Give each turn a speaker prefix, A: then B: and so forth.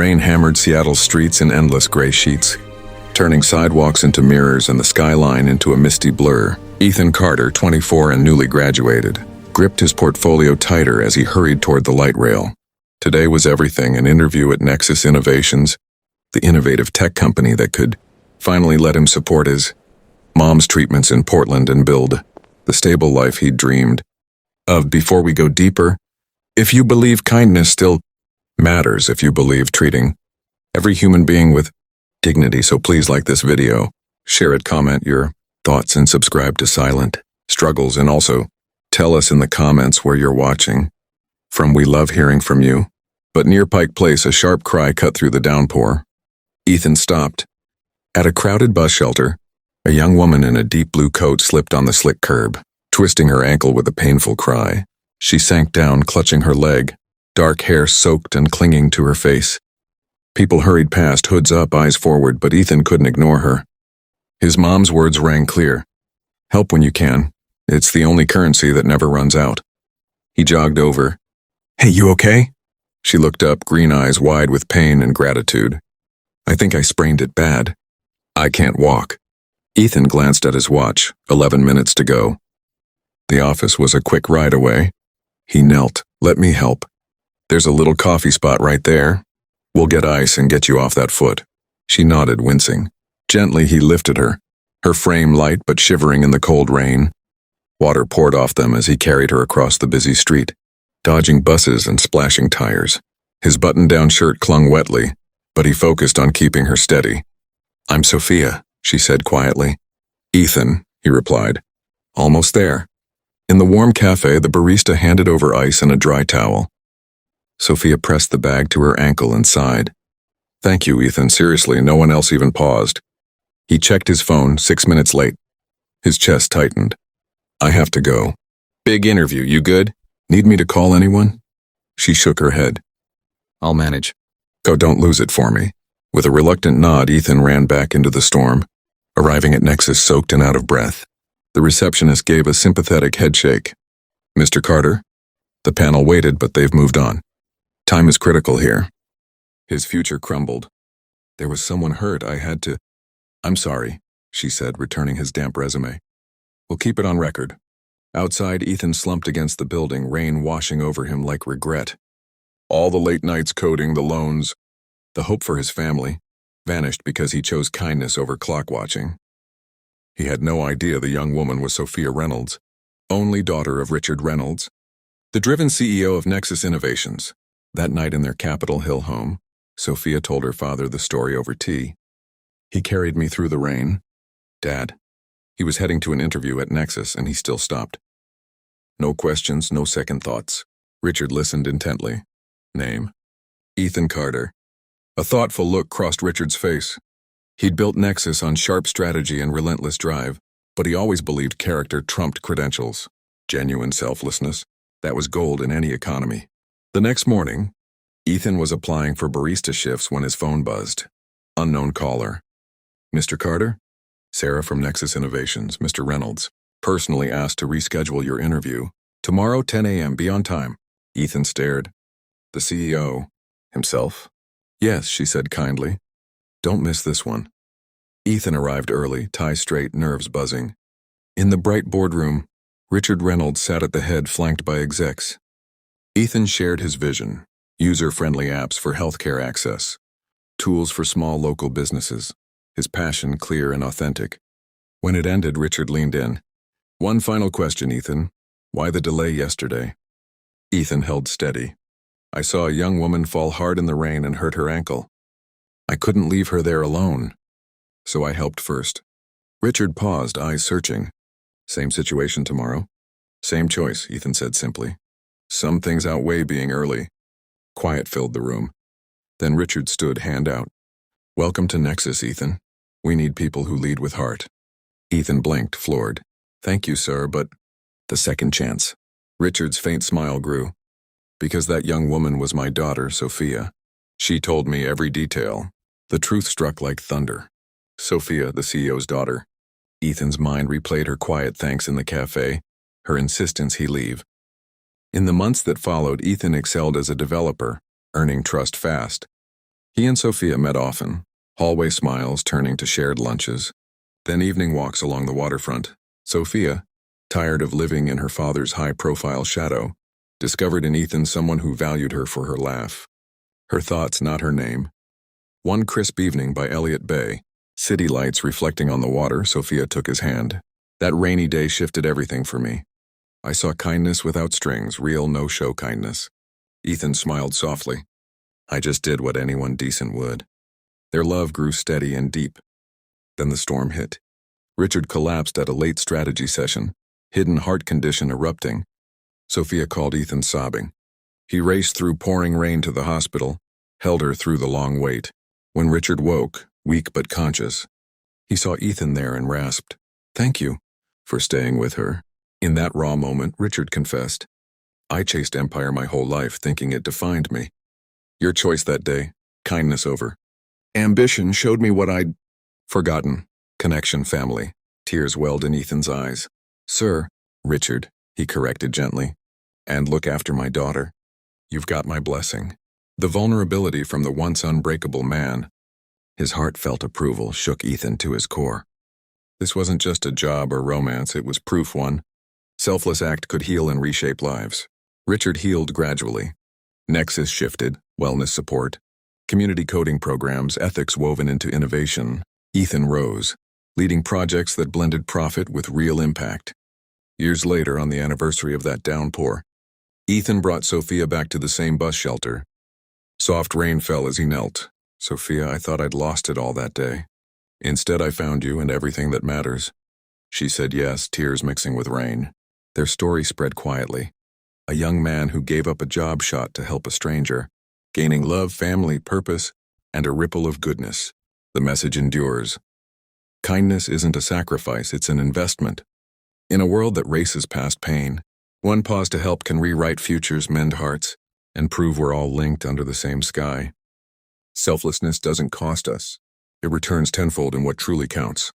A: Rain hammered Seattle's streets in endless gray sheets, turning sidewalks into mirrors and the skyline into a misty blur. Ethan Carter, 24 and newly graduated, gripped his portfolio tighter as he hurried toward the light rail. Today was everything: an interview at Nexus Innovations, the innovative tech company that could finally let him support his mom's treatments in Portland and build the stable life he'd dreamed of. Before we go deeper, if you believe kindness still matters, if you believe treating every human being with dignity, so please like this video, share it, comment your thoughts, and subscribe to Silent Struggles, and also tell us in the comments where you're watching from. We love hearing from you. But near Pike Place, a sharp cry cut through the downpour. Ethan stopped. At a crowded bus shelter, a young woman in a deep blue coat slipped on the slick curb, twisting her ankle with a painful cry. She sank down, clutching her leg, dark hair soaked and clinging to her face. People hurried past, hoods up, eyes forward, but Ethan couldn't ignore her. His mom's words rang clear. Help when you can. It's the only currency that never runs out. He jogged over. Hey, you okay? She looked up, green eyes wide with pain and gratitude. I think I sprained it bad. I can't walk. Ethan glanced at his watch, 11 minutes to go. The office was a quick ride away. He knelt. Let me help. There's a little coffee spot right there. We'll get ice and get you off that foot. She nodded, wincing. Gently he lifted her, her frame light but shivering in the cold rain. Water poured off them as he carried her across the busy street, dodging buses and splashing tires. His button-down shirt clung wetly, but he focused on keeping her steady. I'm Sophia, she said quietly. Ethan, he replied. Almost there. In the warm cafe, the barista handed over ice and a dry towel. Sophia pressed the bag to her ankle and sighed. Thank you, Ethan. Seriously, no one else even paused. He checked his phone, 6 minutes late. His chest tightened. I have to go. Big interview, you good? Need me to call anyone? She shook her head. I'll manage. Go, don't lose it for me. With a reluctant nod, Ethan ran back into the storm, arriving at Nexus soaked and out of breath. The receptionist gave a sympathetic headshake. Mr. Carter? The panel waited, but they've moved on. Time is critical here. His future crumbled. There was someone hurt. I had to... I'm sorry, she said, returning his damp resume. We'll keep it on record. Outside, Ethan slumped against the building, rain washing over him like regret. All the late nights coding, the loans, the hope for his family, vanished because he chose kindness over clock watching. He had no idea the young woman was Sophia Reynolds, only daughter of Richard Reynolds, the driven CEO of Nexus Innovations. That night in their Capitol Hill home, Sophia told her father the story over tea. He carried me through the rain. Dad. He was heading to an interview at Nexus, and he still stopped. No questions, no second thoughts. Richard listened intently. Name? Ethan Carter. A thoughtful look crossed Richard's face. He'd built Nexus on sharp strategy and relentless drive, but he always believed character trumped credentials. Genuine selflessness. That was gold in any economy. The next morning, Ethan was applying for barista shifts when his phone buzzed. Unknown caller. Mr. Carter? Sarah from Nexus Innovations, Mr. Reynolds. Personally asked to reschedule your interview. Tomorrow, 10 a.m., be on time. Ethan stared. The CEO. Himself? Yes, she said kindly. Don't miss this one. Ethan arrived early, tie straight, nerves buzzing. In the bright boardroom, Richard Reynolds sat at the head, flanked by execs. Ethan shared his vision, user-friendly apps for healthcare access, tools for small local businesses, his passion clear and authentic. When it ended, Richard leaned in. One final question, Ethan. Why the delay yesterday? Ethan held steady. I saw a young woman fall hard in the rain and hurt her ankle. I couldn't leave her there alone, so I helped first. Richard paused, eyes searching. Same situation tomorrow? Same choice, Ethan said simply. Some things outweigh being early. Quiet filled the room. Then Richard stood, hand out. Welcome to Nexus, Ethan. We need people who lead with heart. Ethan blinked, floored. Thank you, sir, but... The second chance. Richard's faint smile grew. Because that young woman was my daughter, Sophia. She told me every detail. The truth struck like thunder. Sophia, the CEO's daughter. Ethan's mind replayed her quiet thanks in the cafe, her insistence he leave. In the months that followed, Ethan excelled as a developer, earning trust fast. He and Sophia met often, hallway smiles turning to shared lunches, then evening walks along the waterfront. Sophia, tired of living in her father's high-profile shadow, discovered in Ethan someone who valued her for her laugh. Her thoughts, not her name. One crisp evening by Elliott Bay, city lights reflecting on the water, Sophia took his hand. That rainy day shifted everything for me. I saw kindness without strings, real no-show kindness. Ethan smiled softly. I just did what anyone decent would. Their love grew steady and deep. Then the storm hit. Richard collapsed at a late strategy session, hidden heart condition erupting. Sophia called Ethan sobbing. He raced through pouring rain to the hospital, held her through the long wait. When Richard woke, weak but conscious, he saw Ethan there and rasped, "Thank you for staying with her." In that raw moment, Richard confessed, "I chased empire my whole life, thinking it defined me. Your choice that day, kindness over ambition, showed me what I'd forgotten. Connection, family." Tears welled in Ethan's eyes. "Sir, Richard," he corrected gently, "and look after my daughter. You've got my blessing." The vulnerability from the once unbreakable man, his heartfelt approval, shook Ethan to his core. This wasn't just a job or romance, it was proof one selfless act could heal and reshape lives. Richard healed gradually. Nexus shifted, wellness support, community coding programs, ethics woven into innovation. Ethan rose, leading projects that blended profit with real impact. Years later, on the anniversary of that downpour, Ethan brought Sophia back to the same bus shelter. Soft rain fell as he knelt. "Sophia, I thought I'd lost it all that day. Instead, I found you and everything that matters." She said yes, tears mixing with rain. Their story spread quietly. A young man who gave up a job shot to help a stranger, gaining love, family, purpose, and a ripple of goodness. The message endures. Kindness isn't a sacrifice, it's an investment. In a world that races past pain, one pause to help can rewrite futures, mend hearts, and prove we're all linked under the same sky. Selflessness doesn't cost us. It returns tenfold in what truly counts.